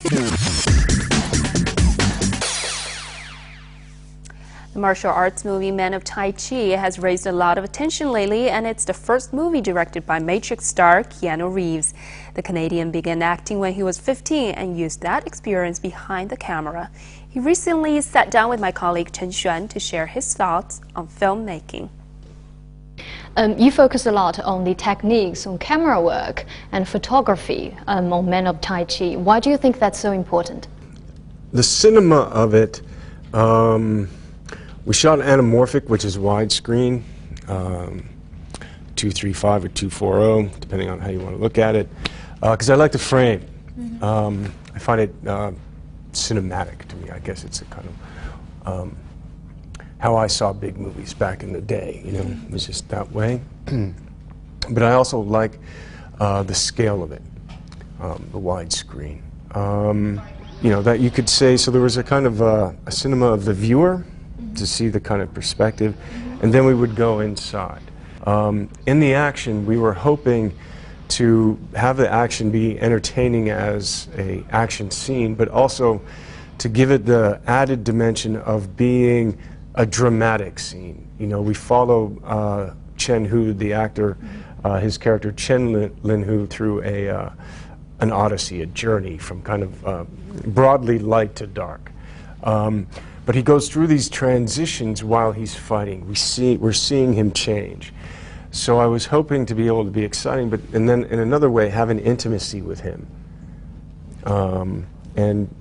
The martial arts movie Men of Tai Chi has raised a lot of attention lately, and it's the first movie directed by Matrix star Keanu Reeves. The Canadian began acting when he was 15 and used that experience behind the camera. He recently sat down with my colleague Chen Xuan to share his thoughts on filmmaking. You focus a lot on the techniques, on camera work and photography on Men of Tai Chi. Why do you think that's so important? The cinema of it, we shot anamorphic, which is widescreen, 235 or 240, depending on how you want to look at it, because I like the frame. I find it cinematic to me. I guess it's a kind of how I saw big movies back in the day. You know, it was just that way. But I also like the scale of it, the widescreen. You know, that you could say, so there was a kind of a cinema of the viewer, to see the kind of perspective, and then we would go inside. In the action, we were hoping to have the action be entertaining as an action scene, but also to give it the added dimension of being a dramatic scene. You know, we follow Chen Hu, the actor, his character Chen Lin Hu, through an odyssey, a journey from kind of broadly light to dark. But he goes through these transitions while he's fighting. We're seeing him change. So I was hoping to be able to be exciting, but and then in another way have an intimacy with him. And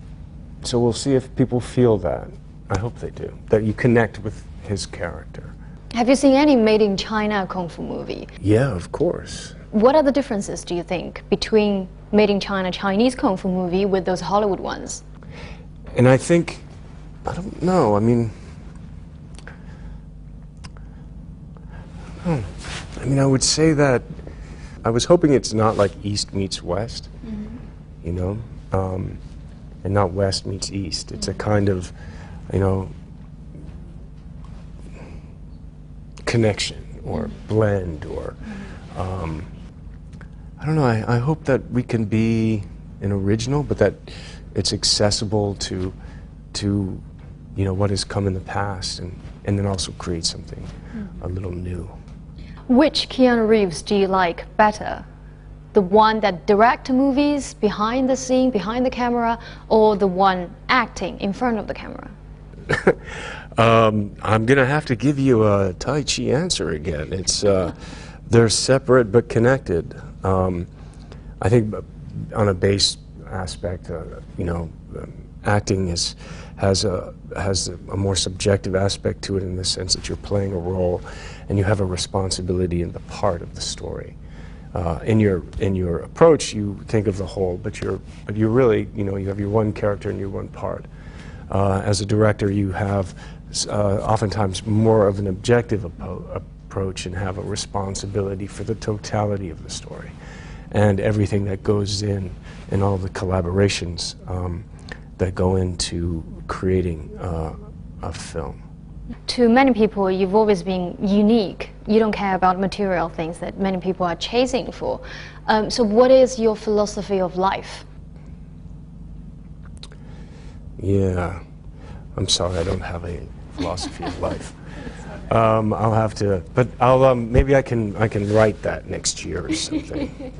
so we'll see if people feel that. I hope they do, that you connect with his character. Have you seen any made in China Kung Fu movie? Yeah, of course. What are the differences, do you think, between made in China Chinese Kung Fu movie with those Hollywood ones? And I think, I don't know, I mean, I would say that I was hoping it's not like East meets West, you know, and not West meets East. It's a kind of, you know, connection or blend or, I don't know, I hope that we can be an original, but that it's accessible to you know, what has come in the past, and then also create something a little new. Which Keanu Reeves do you like better? The one that directs movies behind the scene, behind the camera, or the one acting in front of the camera? I'm gonna have to give you a Tai Chi answer again. It's they're separate but connected. I think on a base aspect, you know, acting has a more subjective aspect to it, in the sense that you're playing a role and you have a responsibility in the part of the story. In your approach, you think of the whole, but you're really, you know, you have your one character and your one part. As a director, you have oftentimes more of an objective approach and have a responsibility for the totality of the story and everything that goes in, and all the collaborations that go into creating a film. To many people, you've always been unique. You don't care about material things that many people are chasing for. So what is your philosophy of life? Yeah, I'm sorry, I don't have a philosophy of life. I'll have to, but I'll maybe I can write that next year or something.